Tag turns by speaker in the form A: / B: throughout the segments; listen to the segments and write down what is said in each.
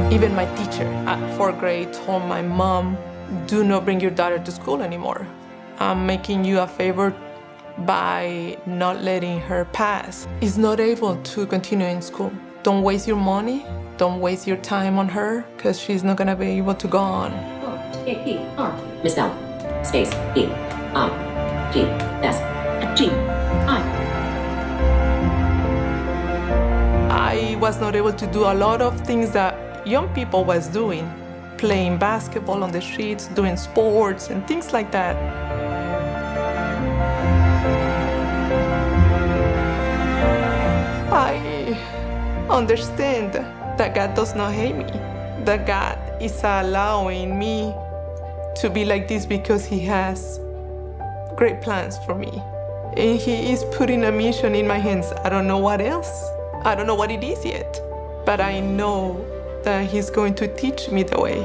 A: Even my teacher at 4th grade told my mom, do not bring your daughter to school anymore. I'm making you a favor by not letting her pass. Is not able to continue in school. Don't waste your money. Don't waste your time on her because she's not gonna be able to go on.
B: Misspelled. Space. E. I. G. S. G. I.
A: I was not able to do a lot of things that young people was doing. Playing basketball on the streets, doing sports and things like that. I understand that God does not hate me. That God is allowing me to be like this because He has great plans for me. And He is putting a mission in my hands. I don't know what else. I don't know what it is yet. But I know that He's going to teach me the way.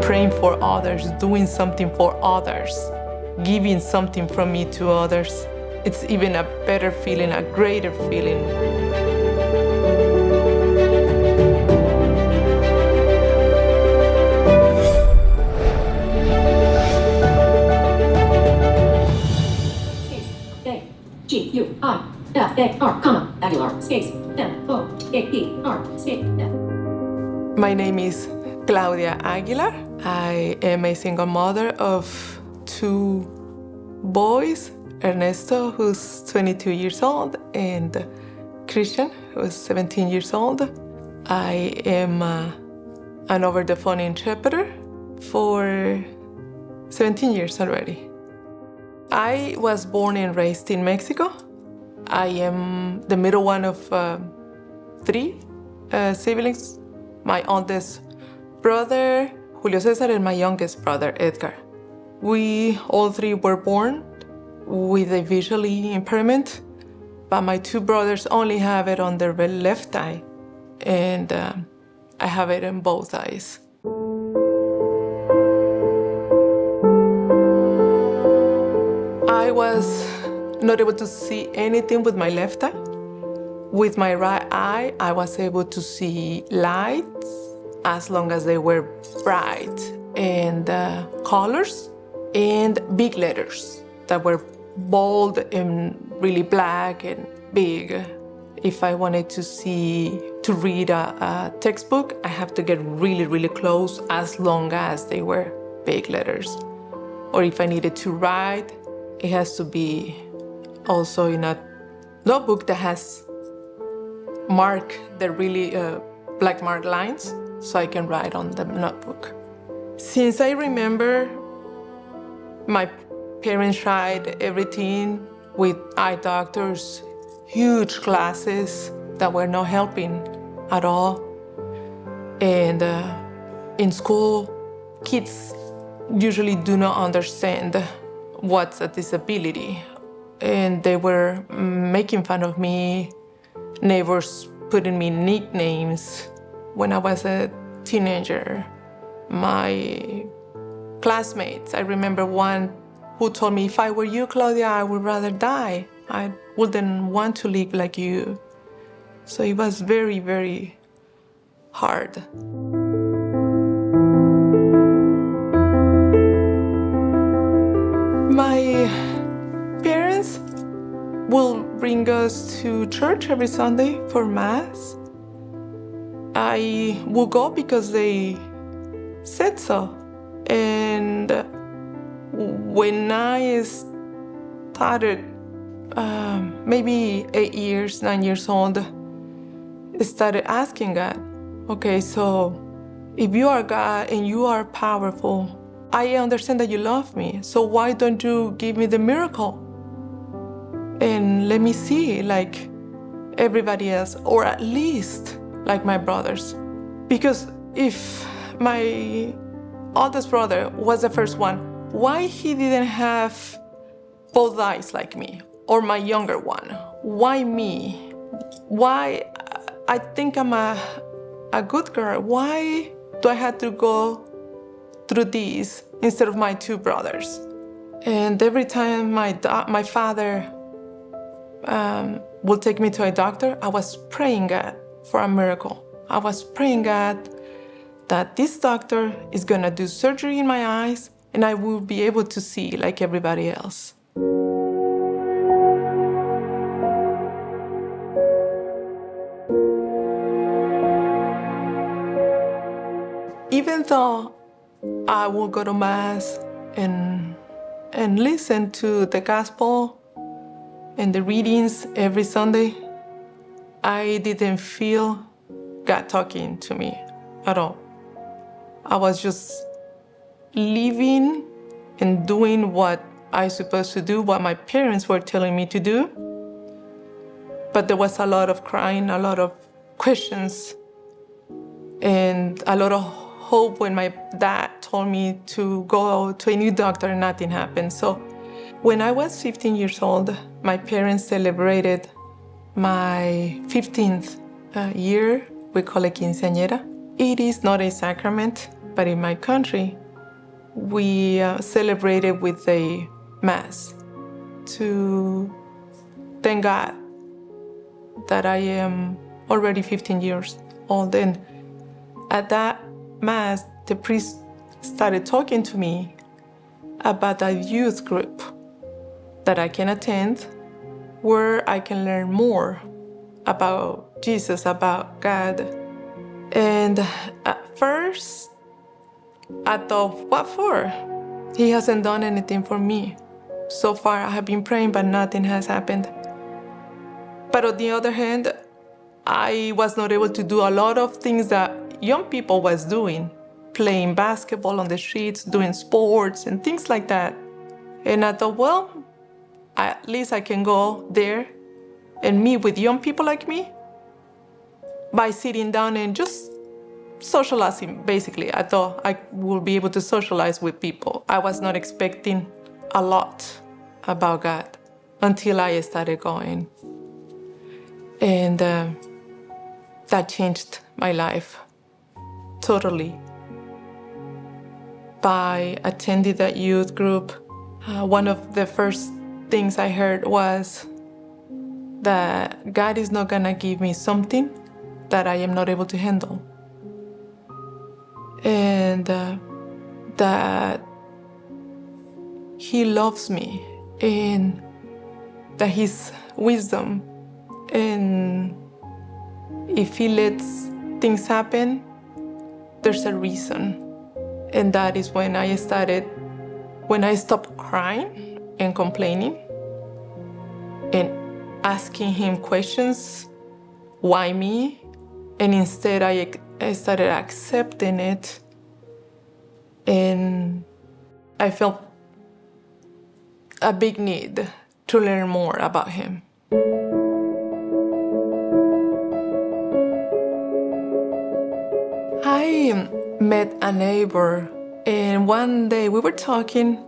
A: Praying for others, doing something for others, giving something from me to others. It's even a better feeling, a greater feeling.
B: Aguilar, space, M-O-A-E-R, space, F.
A: My name is Claudia Aguilar. I am a single mother of 2 boys, Ernesto, who's 22 years old, and Christian, who's 17 years old. I am an over-the-phone interpreter for 17 years already. I was born and raised in Mexico. I am the middle one of 3 siblings. My oldest brother, Julio Cesar, and my youngest brother, Edgar. We all 3 were born with a visually impairment, but my 2 brothers only have it on their left eye, and I have it in both eyes. I was not able to see anything with my left eye. With my right eye, I was able to see lights as long as they were bright, and colors and big letters that were bold and really black and big. If I wanted to read a textbook, I have to get really, really close as long as they were big letters. Or if I needed to write, it has to be also in a notebook that has the really black mark lines, so I can write on the notebook. Since I remember, my parents tried everything with eye doctors, huge classes that were not helping at all. And in school, kids usually do not understand what's a disability. And they were making fun of me, neighbors putting me nicknames when I was a teenager. My classmates, I remember one who told me, if I were you, Claudia, I would rather die. I wouldn't want to live like you. So it was very, very hard. My parents will bring us to church every Sunday for Mass. I will go because they said so. And when I started, maybe 8 years, 9 years old, I started asking God, okay, so if you are God and you are powerful, I understand that you love me, so why don't you give me the miracle? And let me see like everybody else, or at least like my brothers. Because if my oldest brother was the first one, why he didn't have both eyes like me? Or my younger one, why me? Why, I think I'm a good girl. Why do I have to go through these instead of my 2 brothers? And every time my father will take me to a doctor, I was praying God for a miracle. I was praying God that this doctor is gonna do surgery in my eyes and I will be able to see like everybody else. Even though I will go to Mass and listen to the gospel and the readings every Sunday, I didn't feel God talking to me at all. I was just living and doing what I was supposed to do, what my parents were telling me to do. But there was a lot of crying, a lot of questions, and a lot of hope when my dad told me to go to a new doctor and nothing happened. So when I was 15 years old, my parents celebrated my 15th year. We call it quinceañera. It is not a sacrament, but in my country, we celebrate it with a Mass to thank God that I am already 15 years old. And at that Mass, the priest started talking to me about a youth group that I can attend where I can learn more about Jesus, about God. And at first, I thought, what for? He hasn't done anything for me. So far, I have been praying, but nothing has happened. But on the other hand, I was not able to do a lot of things that young people was doing, playing basketball on the streets, doing sports and things like that. And I thought, well, at least I can go there and meet with young people like me by sitting down and just socializing, basically. I thought I would be able to socialize with people. I was not expecting a lot about God until I started going. And that changed my life totally. By attending that youth group, one of the first things I heard was that God is not gonna give me something that I am not able to handle. And that He loves me, and that His wisdom, and if He lets things happen, there's a reason. And that is when I stopped crying and complaining and asking Him questions, why me? And instead I started accepting it, and I felt a big need to learn more about Him. I met a neighbor, and one day we were talking,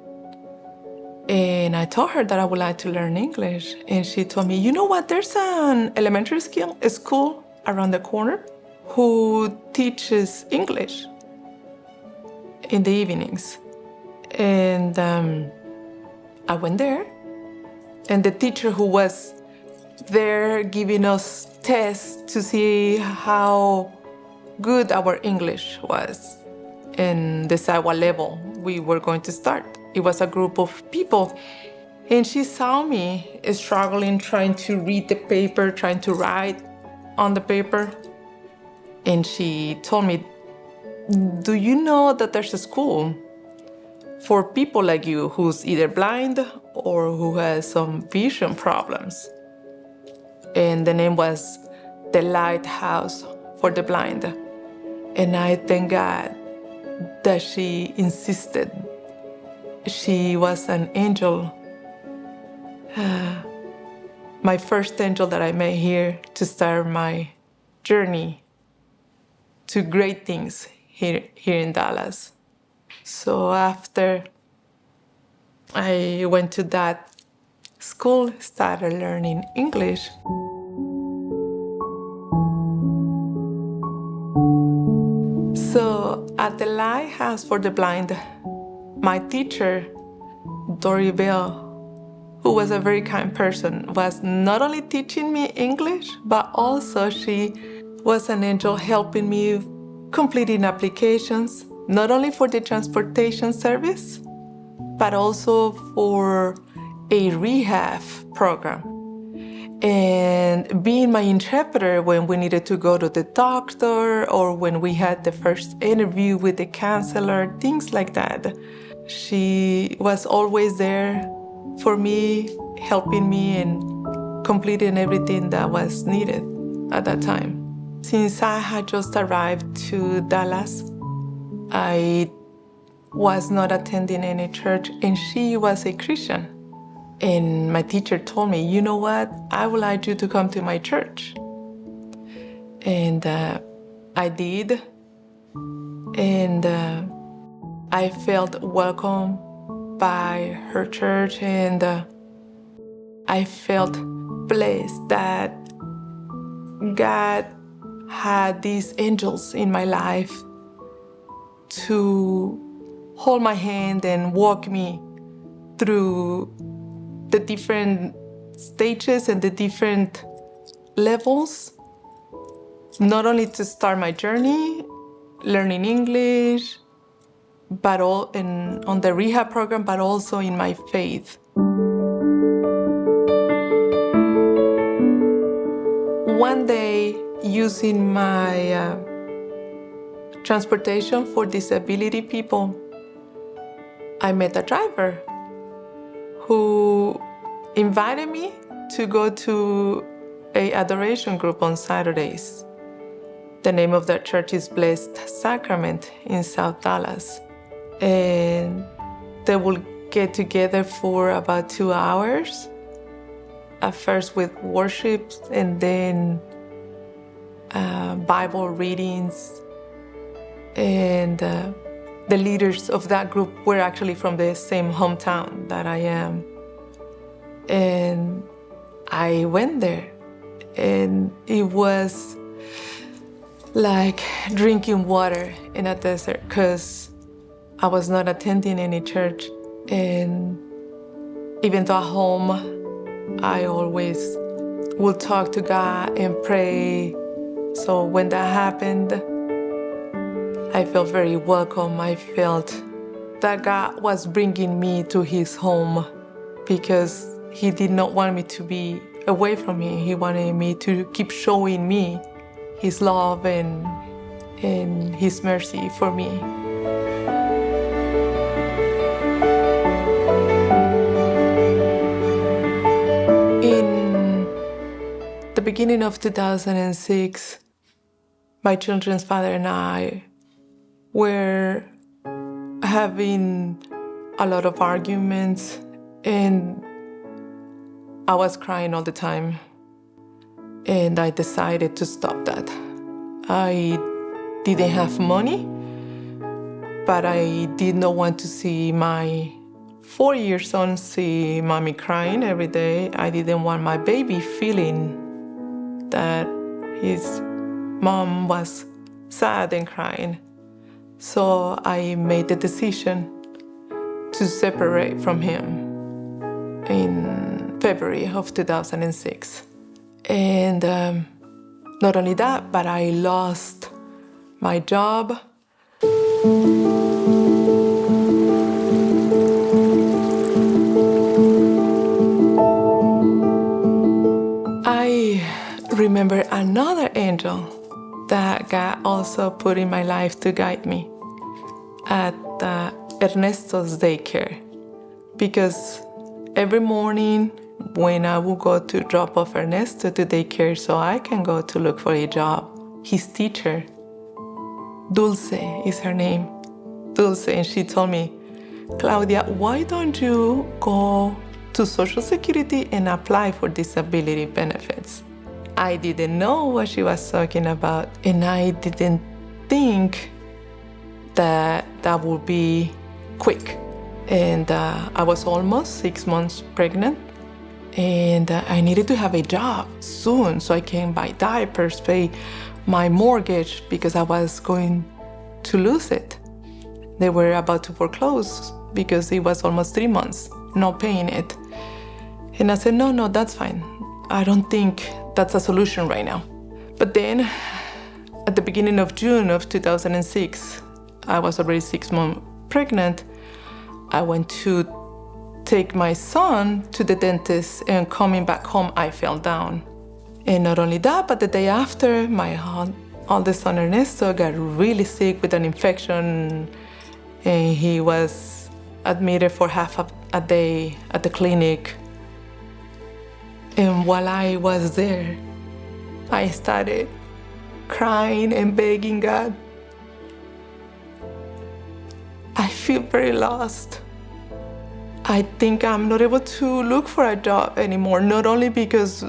A: and I told her that I would like to learn English. And she told me, you know what, there's an elementary school around the corner who teaches English in the evenings. And I went there, and the teacher who was there giving us tests to see how good our English was and decide what level we were going to start. It was a group of people, and she saw me struggling, trying to read the paper, trying to write on the paper. And she told me, do you know that there's a school for people like you who's either blind or who has some vision problems? And the name was the Lighthouse for the Blind. And I thank God that she insisted. She was an angel, my first angel that I met here to start my journey to great things here in Dallas. So after I went to that school, started learning English. So at the Lighthouse for the Blind, my teacher, Dory Bell, who was a very kind person, was not only teaching me English, but also she was an angel helping me completing applications, not only for the transportation service, but also for a rehab program. And being my interpreter when we needed to go to the doctor or when we had the first interview with the counselor, things like that. She was always there for me, helping me and completing everything that was needed at that time. Since I had just arrived to Dallas, I was not attending any church, and she was a Christian. And my teacher told me, you know what, I would like you to come to my church. And I did. And I felt welcome by her church, and I felt blessed that God had these angels in my life to hold my hand and walk me through the different stages and the different levels, not only to start my journey learning English, but on the rehab program, but also in my faith. One day, using my transportation for disability people, I met a driver who invited me to go to an adoration group on Saturdays. The name of that church is Blessed Sacrament in South Dallas. And they will get together for about 2 hours, at first with worship and then Bible readings. And the leaders of that group were actually from the same hometown that I am. And I went there, and it was like drinking water in a desert, because I was not attending any church. And even though at home, I always would talk to God and pray. So when that happened, I felt very welcome. I felt that God was bringing me to his home, because he did not want me to be away from him. He wanted me to keep showing me his love and his mercy for me. In the beginning of 2006, my children's father and I were having a lot of arguments, and I was crying all the time. And I decided to stop that. I didn't have money, but I did not want to see my 4-year son see mommy crying every day. I didn't want my baby feeling that his mom was sad and crying. So I made the decision to separate from him in February of 2006. And not only that, but I lost my job. I remember another angel that God also put in my life to guide me at Ernesto's daycare, because every morning when I would go to drop off Ernesto to daycare so I can go to look for a job, his teacher, Dulce is her name, Dulce, and she told me, Claudia, why don't you go to Social Security and apply for disability benefits? I didn't know what she was talking about, and I didn't think that that would be quick. And I was almost 6 months pregnant, and I needed to have a job soon so I can buy diapers, pay my mortgage, because I was going to lose it. They were about to foreclose because it was almost 3 months not paying it. And I said, no, that's fine. I don't think that's a solution right now. But then at the beginning of June of 2006, I was already 6 months pregnant. I went to take my son to the dentist, and coming back home, I fell down. And not only that, but the day after, my oldest son Ernesto got really sick with an infection, and he was admitted for half a day at the clinic. And while I was there, I started crying and begging God. I feel very lost. I think I'm not able to look for a job anymore, not only because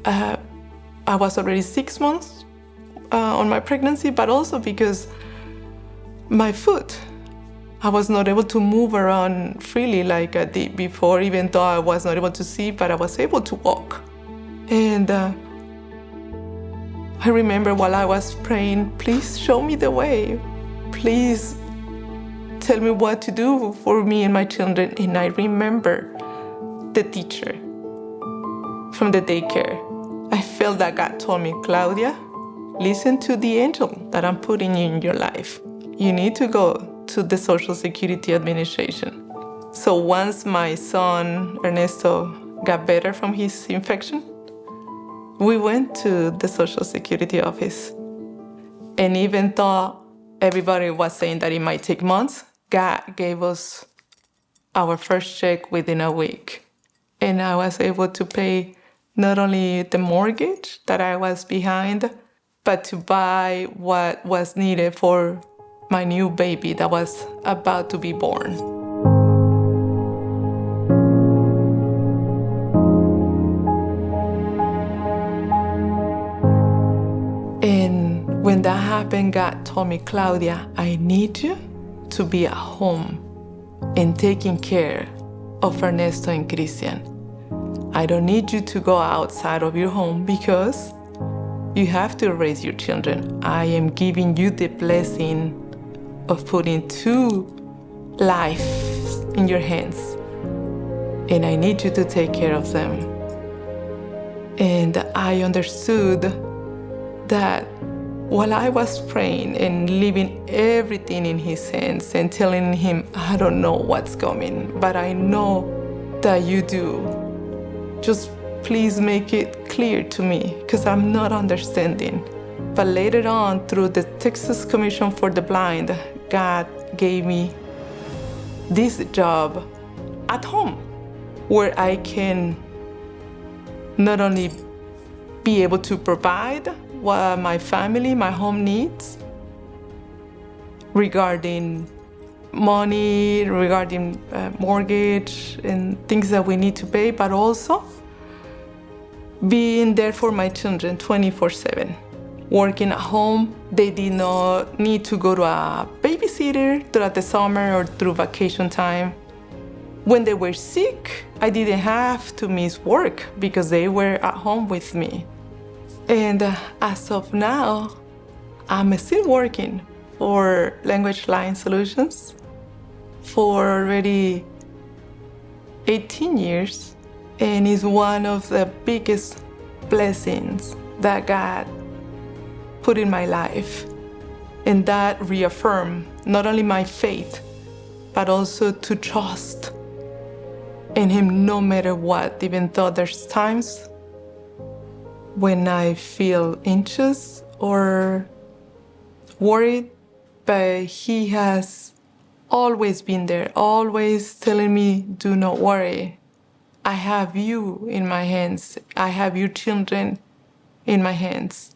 A: I was already 6 months on my pregnancy, but also because my foot, I was not able to move around freely like I did before, even though I was not able to see, but I was able to walk. And I remember while I was praying, please show me the way. Please tell me what to do for me and my children. And I remember the teacher from the daycare. I felt that God told me, Claudia, listen to the angel that I'm putting in your life. You need to go to the Social Security Administration. So once my son Ernesto got better from his infection, we went to the Social Security office. And even though everybody was saying that it might take months, God gave us our first check within a week. And I was able to pay not only the mortgage that I was behind, but to buy what was needed for my new baby that was about to be born. And when that happened, God told me, Claudia, I need you to be at home and taking care of Ernesto and Christian. I don't need you to go outside of your home because you have to raise your children. I am giving you the blessing of putting 2 lives in your hands, and I need you to take care of them. And I understood that while I was praying and leaving everything in his hands and telling him, I don't know what's coming, but I know that you do. Just please make it clear to me, because I'm not understanding. But later on, through the Texas Commission for the Blind, God gave me this job at home, where I can not only be able to provide what my family, my home needs regarding money, regarding mortgage and things that we need to pay, but also being there for my children 24/7. Working at home, they did not need to go to a babysitter throughout the summer or through vacation time. When they were sick, I didn't have to miss work because they were at home with me. And as of now, I'm still working for Language Line Solutions for already 18 years. And it's one of the biggest blessings that God put in my life. And that reaffirmed not only my faith, but also to trust in Him no matter what, even though there's times when I feel anxious or worried, but He has always been there, always telling me, do not worry. I have you in my hands. I have your children in my hands.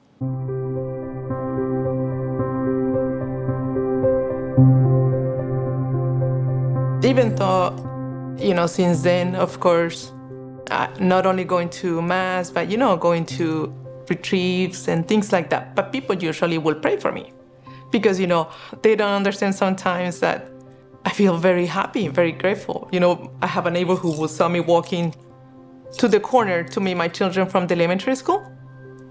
A: Even though, since then, of course, not only going to Mass, but, going to retreats and things like that. But people usually will pray for me because, they don't understand sometimes that I feel very happy, very grateful. I have a neighbor who will saw me walking to the corner to meet my children from the elementary school,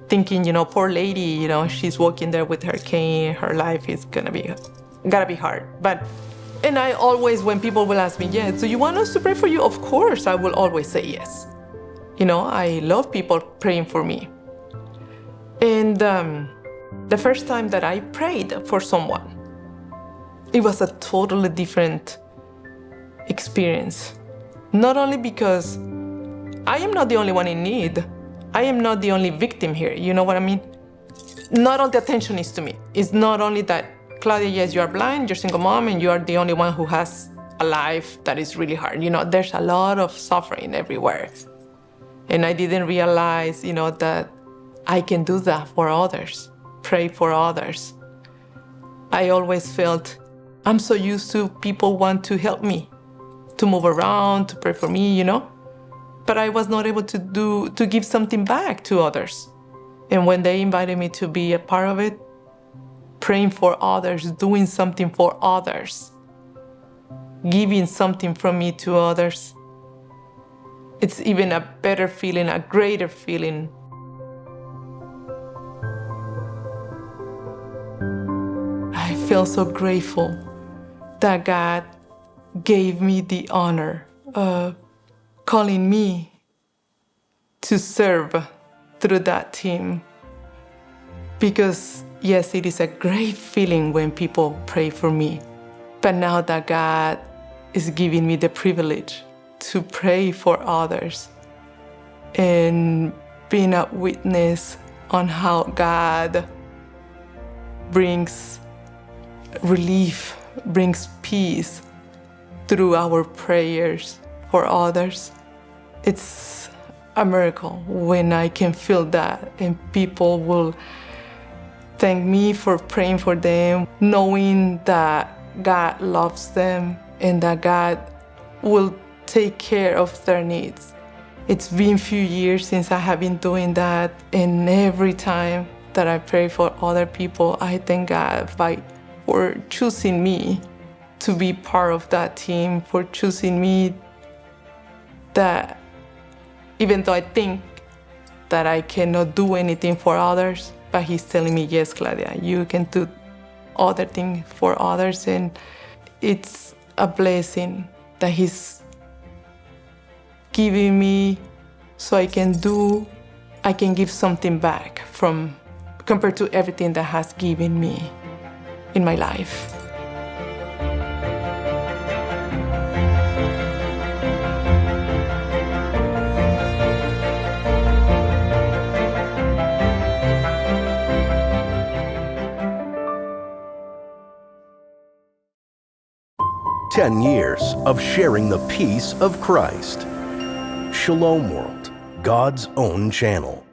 A: thinking, poor lady, she's walking there with her cane. Her life is gotta be hard. But And I always, when people will ask me, yes, do you want us to pray for you? Of course, I will always say yes. I love people praying for me. And the first time that I prayed for someone, it was a totally different experience. Not only because I am not the only one in need, I am not the only victim here, you know what I mean? Not all the attention is to me. It's not only that, Claudia, yes, you are blind, you're a single mom, and you are the only one who has a life that is really hard. There's a lot of suffering everywhere. And I didn't realize, that I can do that for others, pray for others. I always felt I'm so used to people want to help me, to move around, to pray for me, But I was not able to give something back to others. And when they invited me to be a part of it, praying for others, doing something for others, giving something from me to others, it's even a better feeling, a greater feeling. I feel so grateful that God gave me the honor of calling me to serve through that team. Because yes, it is a great feeling when people pray for me. But now that God is giving me the privilege to pray for others and being a witness on how God brings relief, brings peace through our prayers for others, it's a miracle when I can feel that and people will thank me for praying for them, knowing that God loves them and that God will take care of their needs. It's been a few years since I have been doing that, and every time that I pray for other people, I thank God for choosing me to be part of that team, for choosing me, that even though I think that I cannot do anything for others, but He's telling me, yes, Claudia, you can do other things for others. And it's a blessing that He's giving me so I can give something back compared to everything that has given me in my life.
C: Ten years of sharing the peace of Christ. Shalom World, God's own channel.